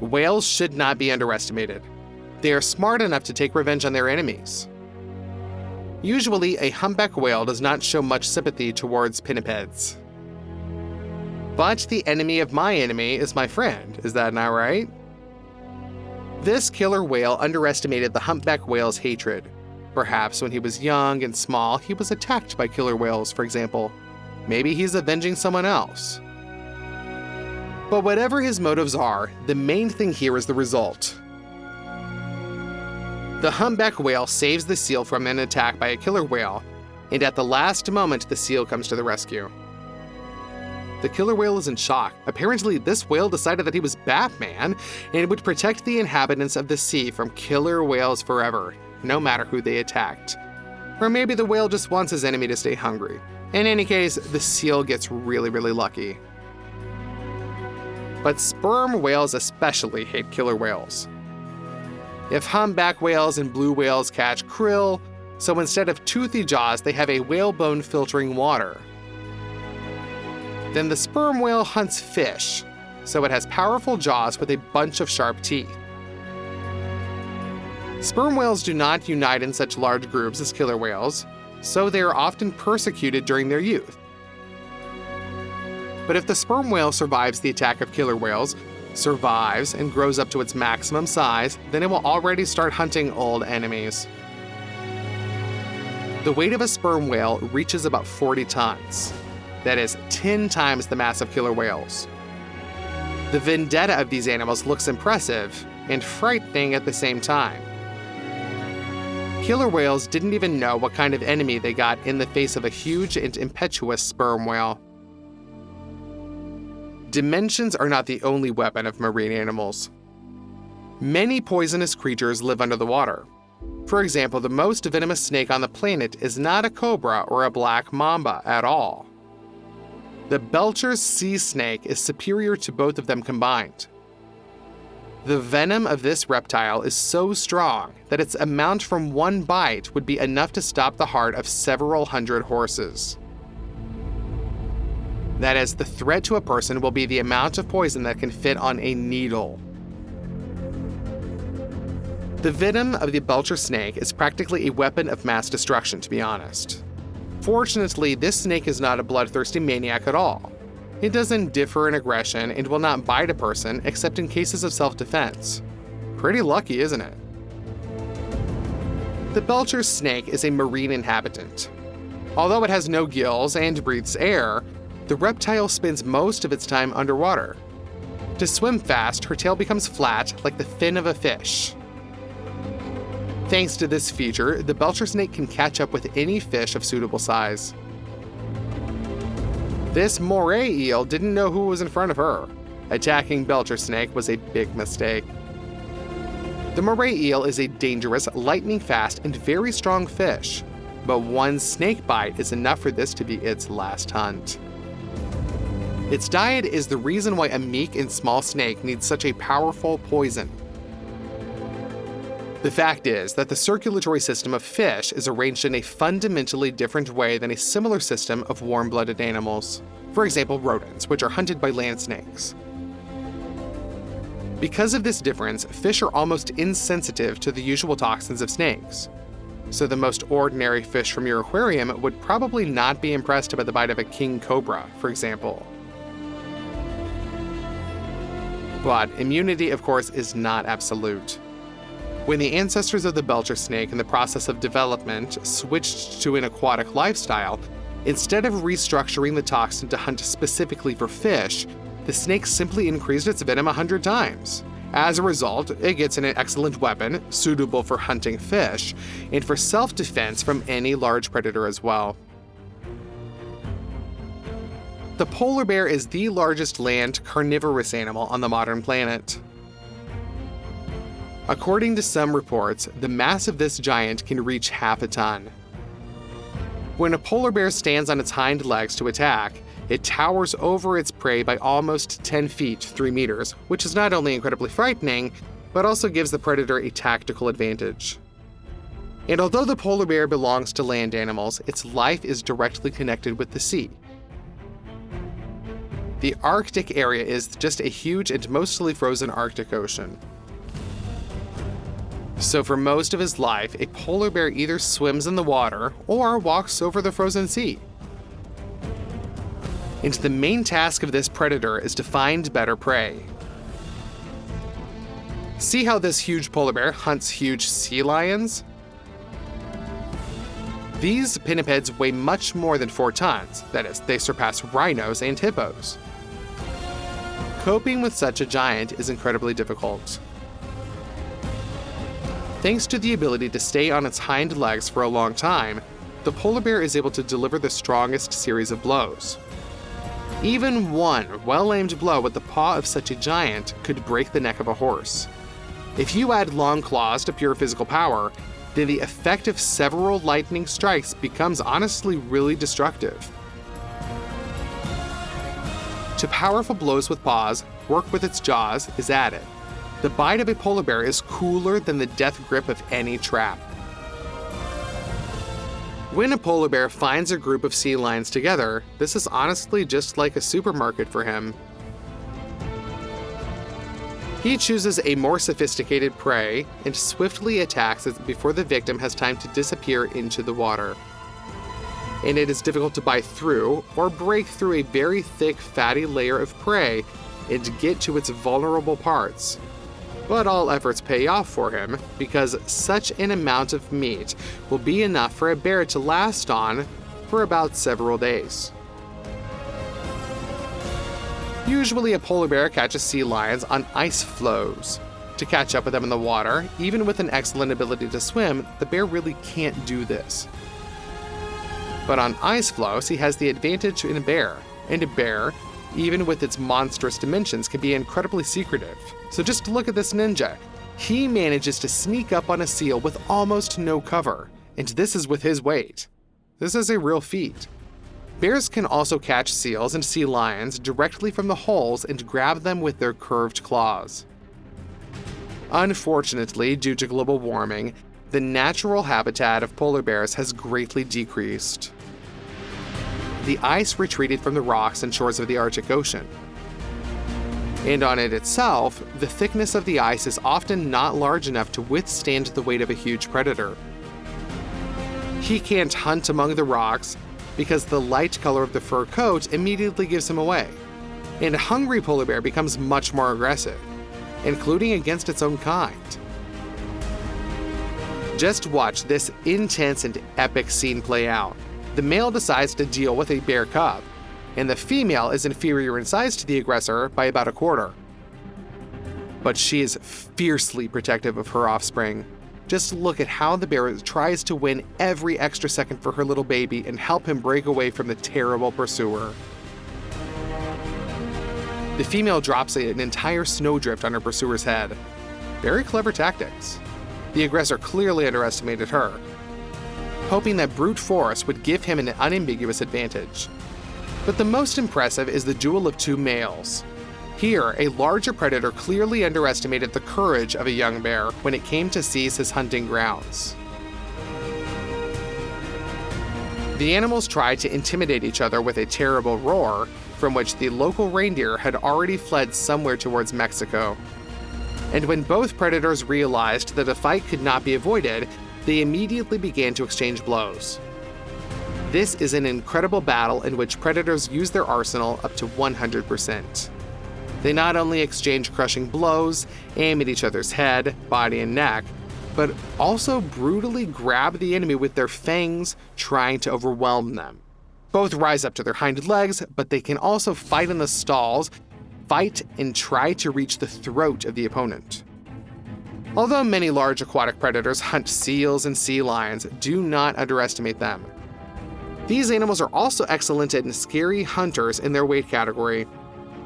Whales should not be underestimated. They are smart enough to take revenge on their enemies. Usually, a humpback whale does not show much sympathy towards pinnipeds. But the enemy of my enemy is my friend, is that not right? This killer whale underestimated the humpback whale's hatred. Perhaps when he was young and small, he was attacked by killer whales, for example. Maybe he's avenging someone else. But whatever his motives are, the main thing here is the result. The humpback whale saves the seal from an attack by a killer whale, and at the last moment, the seal comes to the rescue. The killer whale is in shock. Apparently, this whale decided that he was Batman and would protect the inhabitants of the sea from killer whales forever, no matter who they attacked. Or maybe the whale just wants his enemy to stay hungry. In any case, the seal gets really lucky. But sperm whales especially hate killer whales. If humpback whales and blue whales catch krill, so instead of toothy jaws, they have a whalebone filtering water. Then the sperm whale hunts fish, so it has powerful jaws with a bunch of sharp teeth. Sperm whales do not unite in such large groups as killer whales, so they are often persecuted during their youth. But if the sperm whale survives the attack of killer whales, survives and grows up to its maximum size, then it will already start hunting old enemies. The weight of a sperm whale reaches about 40 tons. That is 10 times the mass of killer whales. The vendetta of these animals looks impressive and frightening at the same time. Killer whales didn't even know what kind of enemy they got in the face of a huge and impetuous sperm whale. Dimensions are not the only weapon of marine animals. Many poisonous creatures live under the water. For example, the most venomous snake on the planet is not a cobra or a black mamba at all. The Belcher's sea snake is superior to both of them combined. The venom of this reptile is so strong that its amount from one bite would be enough to stop the heart of several hundred horses. That is, the threat to a person will be the amount of poison that can fit on a needle. The venom of the Belcher snake is practically a weapon of mass destruction, to be honest. Fortunately, this snake is not a bloodthirsty maniac at all. It doesn't differ in aggression and will not bite a person except in cases of self-defense. Pretty lucky, isn't it? The Belcher snake is a marine inhabitant. Although it has no gills and breathes air, the reptile spends most of its time underwater. To swim fast, her tail becomes flat like the fin of a fish. Thanks to this feature, the Belcher snake can catch up with any fish of suitable size. This moray eel didn't know who was in front of her. Attacking Belcher snake was a big mistake. The moray eel is a dangerous, lightning-fast, and very strong fish, but one snake bite is enough for this to be its last hunt. Its diet is the reason why a meek and small snake needs such a powerful poison. The fact is that the circulatory system of fish is arranged in a fundamentally different way than a similar system of warm-blooded animals. For example, rodents, which are hunted by land snakes. Because of this difference, fish are almost insensitive to the usual toxins of snakes. So the most ordinary fish from your aquarium would probably not be impressed by the bite of a king cobra, for example. But immunity, of course, is not absolute. When the ancestors of the Belcher snake in the process of development switched to an aquatic lifestyle, instead of restructuring the toxin to hunt specifically for fish, the snake simply increased its venom 100 times. As a result, it gets an excellent weapon, suitable for hunting fish, and for self-defense from any large predator as well. The polar bear is the largest land carnivorous animal on the modern planet. According to some reports, the mass of this giant can reach half a ton. When a polar bear stands on its hind legs to attack, it towers over its prey by almost 10 feet, 3 meters, which is not only incredibly frightening, but also gives the predator a tactical advantage. And although the polar bear belongs to land animals, its life is directly connected with the sea. the Arctic area is just a huge and mostly frozen Arctic Ocean. So for most of his life, a polar bear either swims in the water or walks over the frozen sea. And the main task of this predator is to find better prey. See how this huge polar bear hunts huge sea lions? These pinnipeds weigh much more than 4 tons, that is, they surpass rhinos and hippos. Coping with such a giant is incredibly difficult. Thanks to the ability to stay on its hind legs for a long time, the polar bear is able to deliver the strongest series of blows. Even one well-aimed blow with the paw of such a giant could break the neck of a horse. If you add long claws to pure physical power, then the effect of several lightning strikes becomes honestly really destructive. To powerful blows with paws, work with its jaws is added. The bite of a polar bear is cooler than the death grip of any trap. When a polar bear finds a group of sea lions together, this is honestly just like a supermarket for him. He chooses a more sophisticated prey and swiftly attacks it before the victim has time to disappear into the water. And it is difficult to bite through or break through a very thick, fatty layer of prey and get to its vulnerable parts. But all efforts pay off for him because such an amount of meat will be enough for a bear to last on for about several days. Usually a polar bear catches sea lions on ice floes. To catch up with them in the water, even with an excellent ability to swim, the bear really can't do this. But on ice floes, he has the advantage in a bear, and a bear, even with its monstrous dimensions, can be incredibly secretive. So just look at this ninja. He manages to sneak up on a seal with almost no cover, and this is with his weight. This is a real feat. Bears can also catch seals and sea lions directly from the holes and grab them with their curved claws. Unfortunately, due to global warming, the natural habitat of polar bears has greatly decreased. The ice retreated from the rocks and shores of the Arctic Ocean. And on it itself, the thickness of the ice is often not large enough to withstand the weight of a huge predator. He can't hunt among the rocks because the light color of the fur coat immediately gives him away. And a hungry polar bear becomes much more aggressive, including against its own kind. Just watch this intense and epic scene play out. The male decides to deal with a bear cub, and the female is inferior in size to the aggressor by about a quarter. But she is fiercely protective of her offspring. Just look at how the bear tries to win every extra second for her little baby and help him break away from the terrible pursuer. The female drops an entire snowdrift on her pursuer's head. Very clever tactics. The aggressor clearly underestimated her, hoping that brute force would give him an unambiguous advantage. But the most impressive is the duel of two males. Here, a larger predator clearly underestimated the courage of a young bear when it came to seize his hunting grounds. The animals tried to intimidate each other with a terrible roar, from which the local reindeer had already fled somewhere towards Mexico. And when both predators realized that a fight could not be avoided, they immediately began to exchange blows. This is an incredible battle in which predators use their arsenal up to 100%. They not only exchange crushing blows, aim at each other's head, body, and neck, but also brutally grab the enemy with their fangs, trying to overwhelm them. Both rise up to their hind legs, but they can also fight in the stalls, fight and try to reach the throat of the opponent. Although many large aquatic predators hunt seals and sea lions, do not underestimate them. These animals are also excellent at scary hunters in their weight category.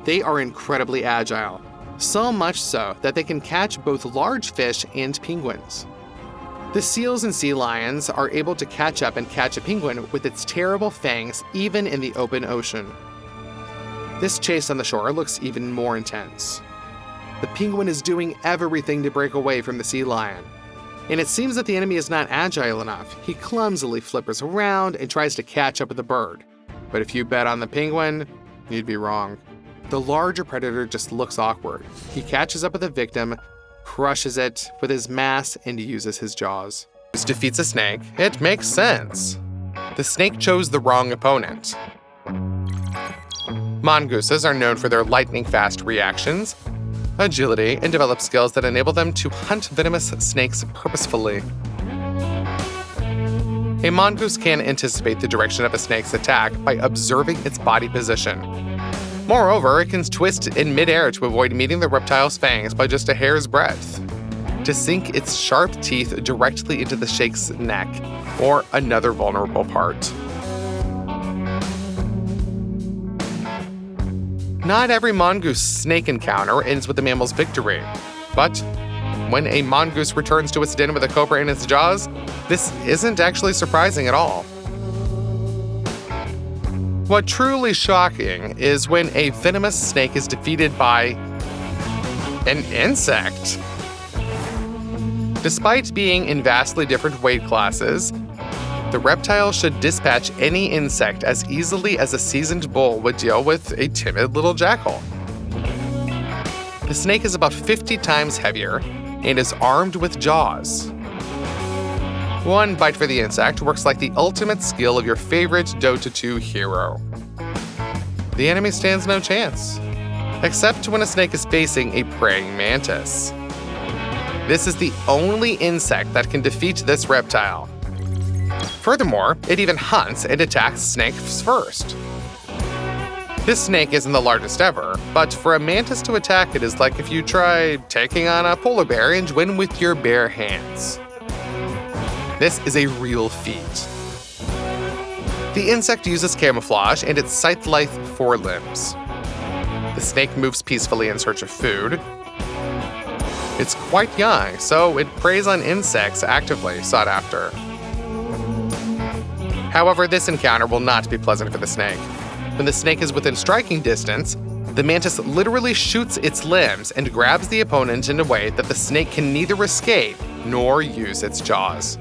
They are incredibly agile, so much so that they can catch both large fish and penguins. The seals and sea lions are able to catch up and catch a penguin with its terrible fangs even in the open ocean. This chase on the shore looks even more intense. The penguin is doing everything to break away from the sea lion, and it seems that the enemy is not agile enough. He clumsily flippers around and tries to catch up with the bird. But if you bet on the penguin, you'd be wrong. The larger predator just looks awkward. He catches up with the victim, crushes it with his mass, and uses his jaws. This defeats a snake. It makes sense. The snake chose the wrong opponent. Mongooses are known for their lightning-fast reactions, agility, and develop skills that enable them to hunt venomous snakes purposefully. A mongoose can anticipate the direction of a snake's attack by observing its body position. Moreover, it can twist in midair to avoid meeting the reptile's fangs by just a hair's breadth, to sink its sharp teeth directly into the snake's neck or another vulnerable part. Not every mongoose snake encounter ends with the mammal's victory, but when a mongoose returns to its den with a cobra in its jaws, this isn't actually surprising at all. What truly shocking is when a venomous snake is defeated by an insect. Despite being in vastly different weight classes, the reptile should dispatch any insect as easily as a seasoned bull would deal with a timid little jackal. The snake is about 50 times heavier and is armed with jaws. One bite for the insect works like the ultimate skill of your favorite Dota 2 hero. The enemy stands no chance, except when a snake is facing a praying mantis. This is the only insect that can defeat this reptile. Furthermore, it even hunts and attacks snakes first. This snake isn't the largest ever, but for a mantis to attack it is like if you try taking on a polar bear and win with your bare hands. This is a real feat. The insect uses camouflage and its scythe-like forelimbs. The snake moves peacefully in search of food. It's quite young, so it preys on insects actively sought after. However, this encounter will not be pleasant for the snake. When the snake is within striking distance, the mantis literally shoots its limbs and grabs the opponent in a way that the snake can neither escape nor use its jaws.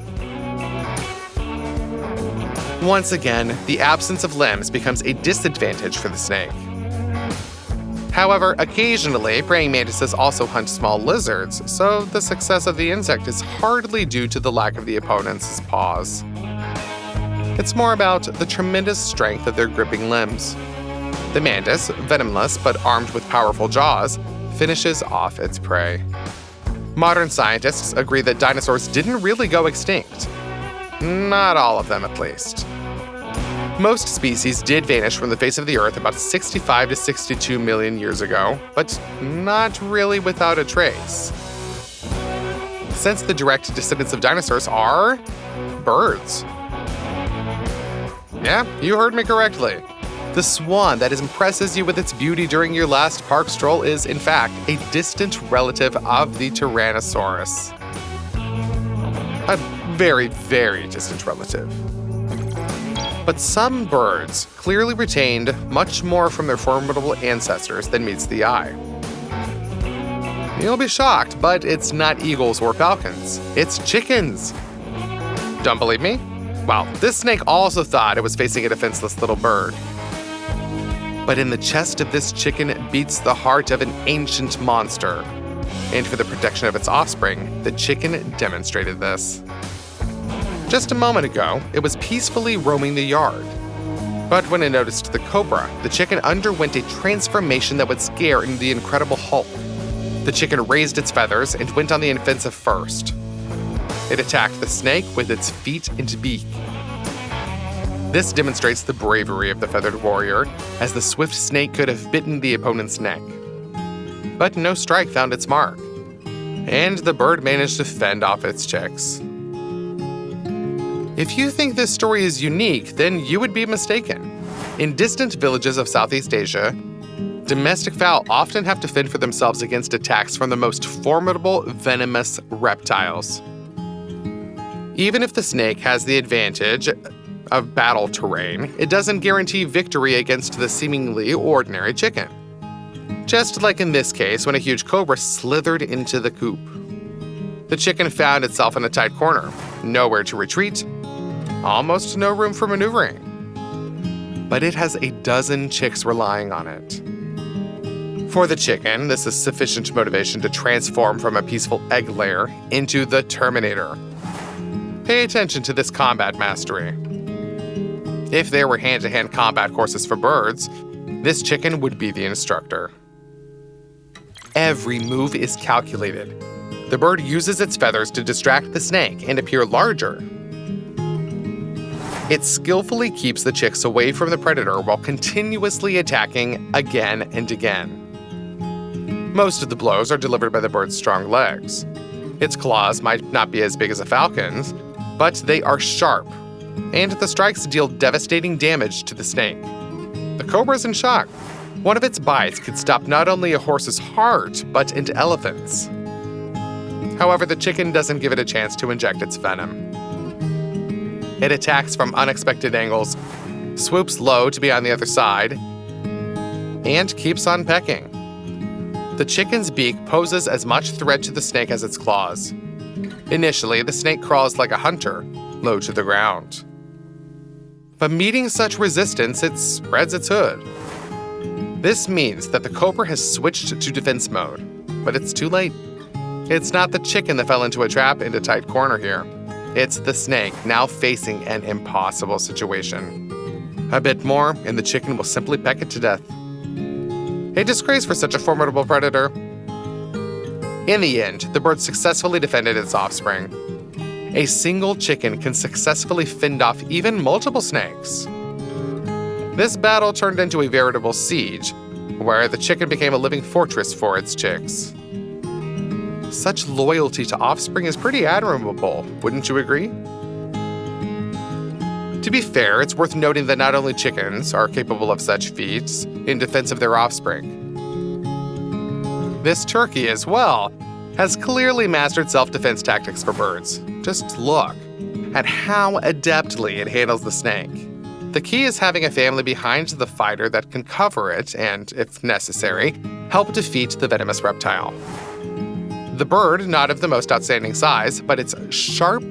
Once again, the absence of limbs becomes a disadvantage for the snake. However, occasionally, praying mantises also hunt small lizards, so the success of the insect is hardly due to the lack of the opponent's paws. It's more about the tremendous strength of their gripping limbs. The mantis, venomless but armed with powerful jaws, finishes off its prey. Modern scientists agree that dinosaurs didn't really go extinct. Not all of them, at least. Most species did vanish from the face of the Earth about 65 to 62 million years ago, but not really without a trace. Since the direct descendants of dinosaurs are birds. Yeah, you heard me correctly. The swan that impresses you with its beauty during your last park stroll is, in fact, a distant relative of the Tyrannosaurus. A very, very distant relative. But some birds clearly retained much more from their formidable ancestors than meets the eye. You'll be shocked, but it's not eagles or falcons. It's chickens. Don't believe me? Well, this snake also thought it was facing a defenseless little bird. But in the chest of this chicken beats the heart of an ancient monster. And for the protection of its offspring, the chicken demonstrated this. Just a moment ago, it was peacefully roaming the yard. But when it noticed the cobra, the chicken underwent a transformation that would scare into the Incredible Hulk. The chicken raised its feathers and went on the offensive first. It attacked the snake with its feet and beak. This demonstrates the bravery of the feathered warrior, as the swift snake could have bitten the opponent's neck. But no strike found its mark, and the bird managed to fend off its chicks. If you think this story is unique, then you would be mistaken. In distant villages of Southeast Asia, domestic fowl often have to fend for themselves against attacks from the most formidable venomous reptiles. Even if the snake has the advantage of battle terrain, it doesn't guarantee victory against the seemingly ordinary chicken. Just like in this case when a huge cobra slithered into the coop. The chicken found itself in a tight corner, nowhere to retreat, almost no room for maneuvering. But it has a dozen chicks relying on it. For the chicken, this is sufficient motivation to transform from a peaceful egg layer into the Terminator. Pay attention to this combat mastery. If there were hand-to-hand combat courses for birds, this chicken would be the instructor. Every move is calculated. The bird uses its feathers to distract the snake and appear larger. It skillfully keeps the chicks away from the predator while continuously attacking again and again. Most of the blows are delivered by the bird's strong legs. Its claws might not be as big as a falcon's, but they are sharp, and the strikes deal devastating damage to the snake. The cobra's in shock. One of its bites could stop not only a horse's heart, but an elephant's. However, the chicken doesn't give it a chance to inject its venom. It attacks from unexpected angles, swoops low to be on the other side, and keeps on pecking. The chicken's beak poses as much threat to the snake as its claws. Initially, the snake crawls like a hunter, low to the ground. But meeting such resistance, it spreads its hood. This means that the cobra has switched to defense mode, but it's too late. It's not the chicken that fell into a trap in a tight corner here. It's the snake now facing an impossible situation. A bit more, and the chicken will simply peck it to death. A disgrace for such a formidable predator. In the end, the bird successfully defended its offspring. A single chicken can successfully fend off even multiple snakes. This battle turned into a veritable siege, where the chicken became a living fortress for its chicks. Such loyalty to offspring is pretty admirable, wouldn't you agree? To be fair, it's worth noting that not only chickens are capable of such feats in defense of their offspring. This turkey, as well, has clearly mastered self-defense tactics for birds. Just look at how adeptly it handles the snake. The key is having a family behind the fighter that can cover it and, if necessary, help defeat the venomous reptile. The bird, not of the most outstanding size, but its sharp,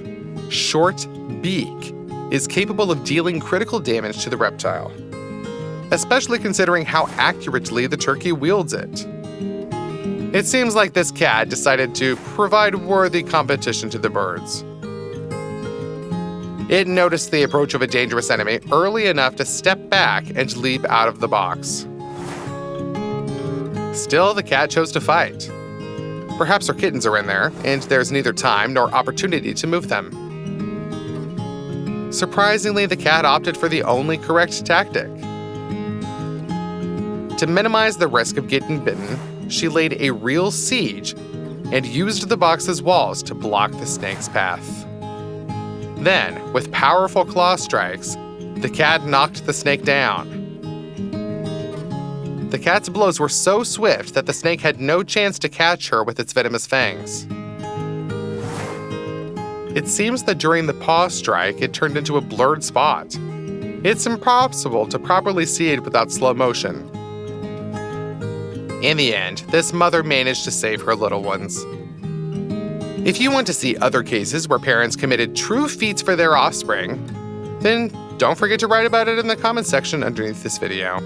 short beak is capable of dealing critical damage to the reptile, especially considering how accurately the turkey wields it. It seems like this cat decided to provide worthy competition to the birds. It noticed the approach of a dangerous enemy early enough to step back and leap out of the box. Still, the cat chose to fight. Perhaps her kittens are in there, and there's neither time nor opportunity to move them. Surprisingly, the cat opted for the only correct tactic. To minimize the risk of getting bitten, she laid a real siege and used the box's walls to block the snake's path. Then, with powerful claw strikes, the cat knocked the snake down. The cat's blows were so swift that the snake had no chance to catch her with its venomous fangs. It seems that during the paw strike, it turned into a blurred spot. It's impossible to properly see it without slow motion. In the end, this mother managed to save her little ones. If you want to see other cases where parents committed true feats for their offspring, then don't forget to write about it in the comments section underneath this video.